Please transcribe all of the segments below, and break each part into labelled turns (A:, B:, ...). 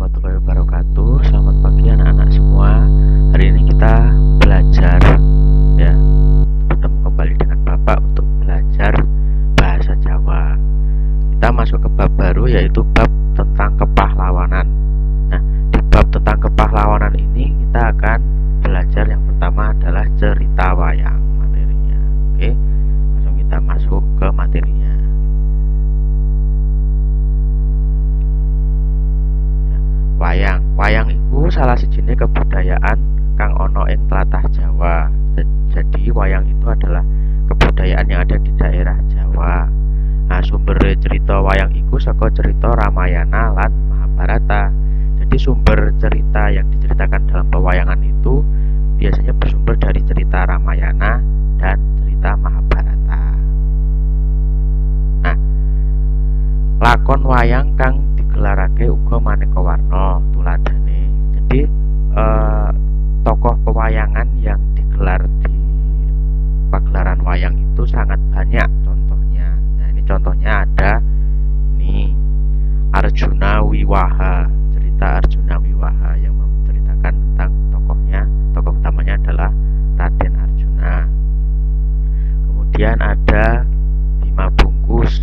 A: warahmatullahi wabarakatuh. Selamat pagi anak-anak semua. Hari ini kita belajar ya, bertemu kembali dengan Bapak untuk belajar bahasa Jawa. Kita masuk ke bab baru, yaitu bab tentang kepahlawanan. Nah, di bab tentang kepahlawanan ini kita akan belajar yang pertama adalah cerita wayang materinya. Oke, langsung kita masuk ke materinya. Wayang iku salah sijine kebudayaan kang ana ing tlatah Jawa. Jadi wayang itu adalah kebudayaan yang ada di daerah Jawa. Nah, sumber cerita wayang iku saka cerita Ramayana lan Mahabharata. Jadi sumber cerita yang diceritakan dalam pewayangan itu biasanya bersumber dari cerita Ramayana dan cerita Mahabharata. Nah, lakon wayang kang digelarake uga maneka warna tuladhane. Jadi tokoh pewayangan yang digelar di pagelaran wayang itu sangat banyak contohnya. Nah, ini contohnya ada ini Arjuna Wiwaha, cerita Arjuna Wiwaha yang menceritakan tentang tokoh utamanya adalah Raden Arjuna. Kemudian ada Bima Bungkus,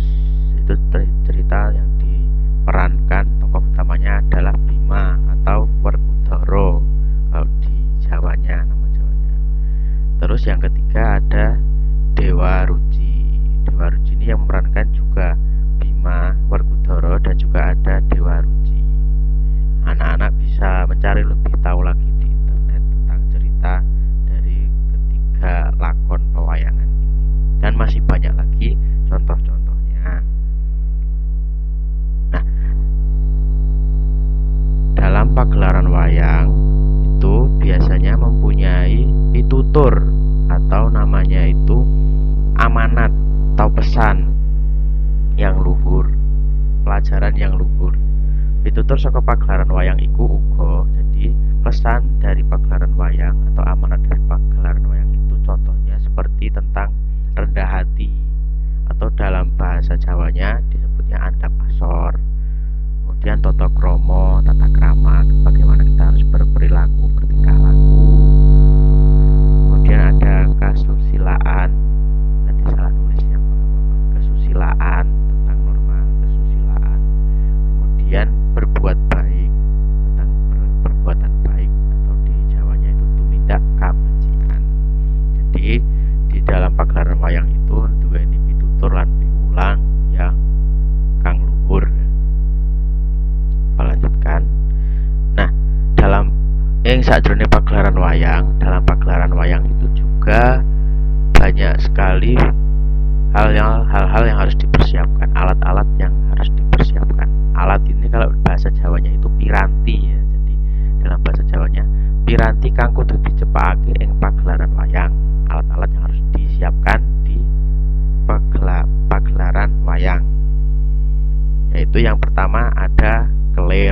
A: itu cerita yang diperankan tokoh utamanya adalah Bima atau Werkudara kalau di Jawanya, nama Jawanya. Terus yang ketiga ada Dewa Ruci. Dewa Ruci ini yang memerankan juga Bima, Werkudara, dan juga ada Dewa Ruci. Anak-anak bisa mencari lebih tahu lagi di internet tentang cerita dari ketiga lakon pewayangan ini, dan masih banyak lagi contoh-contohnya. Nah, dalam pagelaran wayang itu biasanya mempunyai pitutur atau namanya itu amanat atau pesan yang luhur, pelajaran yang luhur. Pitutur saka pagelaran wayang iku uga jadi pesan dari pagelaran wayang atau amanat dari pagelaran wayang itu contohnya seperti tentang rendah hati, atau dalam bahasa Jawanya disebutnya andap asor. Kemudian toto kromo, tata krama, bagaimana kita harus berperilaku, bertingkah laku. Kemudian ada kesusilaan, tadi salah nulis ya, kesusilaan, tentang norma kesusilaan. Kemudian berbuat baik, tentang perbuatan baik, atau di Jawanya itu tumindak kabecikan. Jadi di dalam pagelaran wayang itu duweni pitutur lan piwulang yang kang luhur. Lanjutkan. Nah, dalam sakjroning pagelaran wayang itu juga banyak sekali hal-hal yang harus dipersiapkan, alat-alat yang harus dipersiapkan. Alat ini kalau bahasa Jawanya itu piranti ya. Jadi dalam bahasa Jawanya piranti kang kudu dicepakake ing pagelaran wayang. Alat-alat yang harus disiapkan di pagelaran wayang, yaitu yang pertama ada kelir.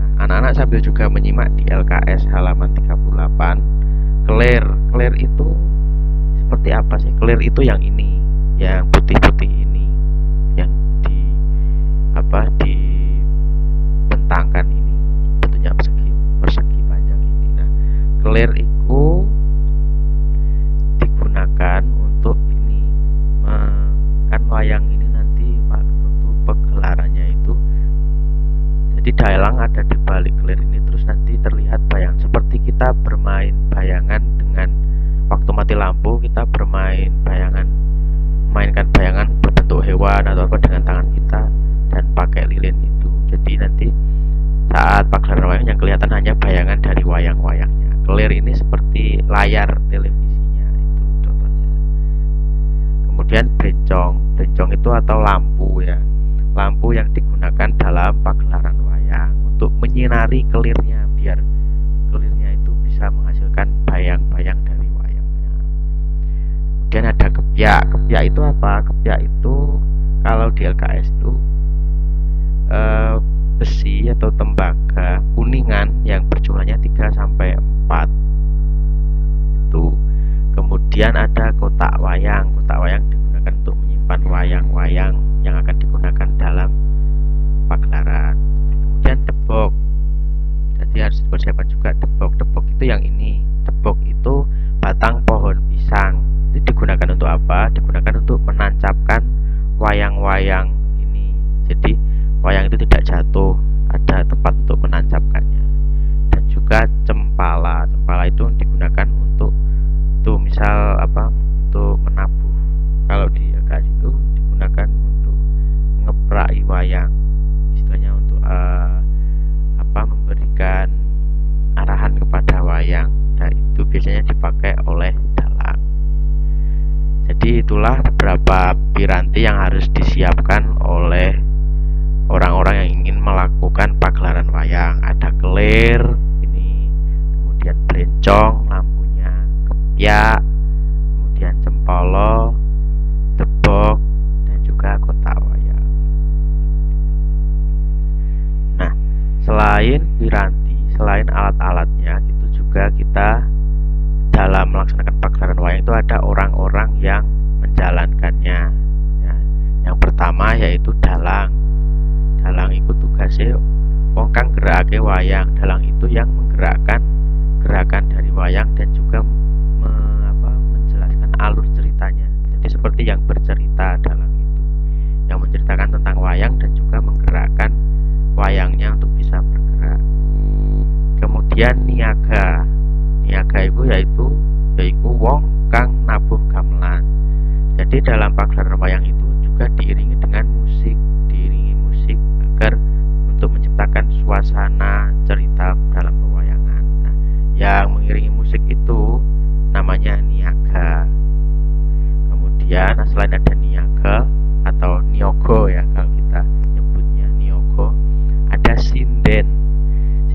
A: Nah, anak-anak sambil juga menyimak di LKS halaman 38. Kelir itu seperti apa sih? Kelir itu yang ini, yang putih-putih ini, yang dibentangkan ini, bentuknya persegi panjang ini. Nah, kelir itu digunakan untuk ini, kan wayang ini nanti waktu pagelarannya itu, jadi dalang ada di balik kelir ini, terus nanti terlihat bayang seperti kita bermain bayangan dengan waktu mati lampu, kita mainkan bayangan berbentuk hewan atau apa dengan tangan kita dan pakai lilin itu. Jadi nanti saat pagelaran wayang yang kelihatan hanya bayangan dari wayang-wayangnya. Kelir ini seperti layar televisinya, itu contohnya. Kemudian bencong itu atau lampu ya, lampu yang digunakan dalam pagelaran wayang untuk menyinari kelirnya, biar kelirnya itu bisa menghasilkan bayang-bayang dari wayangnya. Kemudian ada kepyak. Kepyak itu apa? Kepyak itu kalau di LKS itu besi atau tembaga kuningan yang berjumlahnya 3-4 itu. Kemudian ada kotak wayang. Kotak wayang digunakan untuk menyimpan wayang-wayang yang akan digunakan dalam pagelaran. Kemudian wayang itu tidak jatuh, ada tempat untuk menancapkannya. Dan juga cempala. Cempala itu digunakan untuk itu misal untuk menabuh. Kalau di agak itu digunakan untuk ngeprai wayang, istilahnya untuk memberikan arahan kepada wayang. Dan itu biasanya dipakai oleh dalang. Jadi itulah beberapa piranti yang harus disiapkan oleh orang-orang yang ingin melakukan pagelaran wayang. Ada kelir, ini, kemudian blencong, lampunya, kepyak, kemudian cempala, debok, dan juga kotak wayang. Nah, selain piranti, selain alat-alatnya, itu juga kita dalam melaksanakan pagelaran wayang itu ada orang-orang yang menjalankannya. Ya, yang pertama yaitu dalang. Dalang itu tugasnya wong kang gerakake wayang. Dalang itu yang menggerakkan gerakan dari wayang dan juga menjelaskan alur ceritanya. Jadi seperti yang bercerita dalang itu, yang menceritakan tentang wayang dan juga menggerakkan wayangnya untuk bisa bergerak. Kemudian niaga. Niaga itu yaitu wong kang nabuh gamelan. Jadi dalam pagelaran wayang itu juga diiringi dengan musik, agar untuk menciptakan suasana cerita dalam pewayangan. Nah, yang mengiringi musik itu namanya niaga. Kemudian selain ada niaga atau niogo ya kalau kita nyebutnya niogo, ada sinden.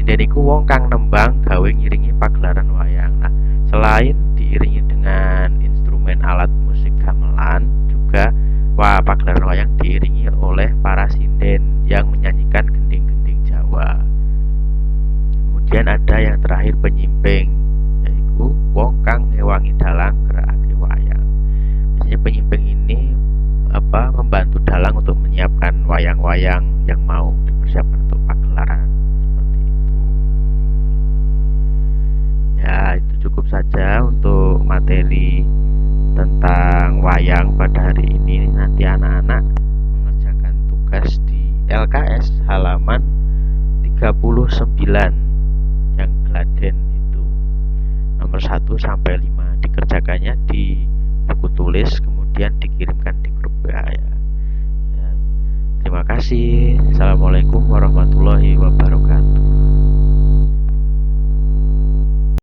A: Sinden iku wong kang nembang gawe ngiringi pagelaran wayang. Nah, selain diiringi dengan instrumen alat musik gamelan, juga pagelaran wayang diiringi oleh para sinden yang menyanyikan gending-gending Jawa. Kemudian ada yang terakhir penyimping, yaitu wong kang ngewangi dalang gerakake wayang. Biasanya penyimping ini membantu dalang untuk menyiapkan wayang-wayang yang mau dipersiapkan untuk pagelaran. Seperti itu. Ya, itu cukup saja untuk materi tentang wayang pada hari ini. Nanti anak-anak mengerjakan tugas di LKS halaman 39 yang Gladen itu nomor 1 sampai 5. Dikerjakannya di buku tulis, kemudian dikirimkan di grup WA ya. Terima kasih. Assalamualaikum warahmatullahi wabarakatuh.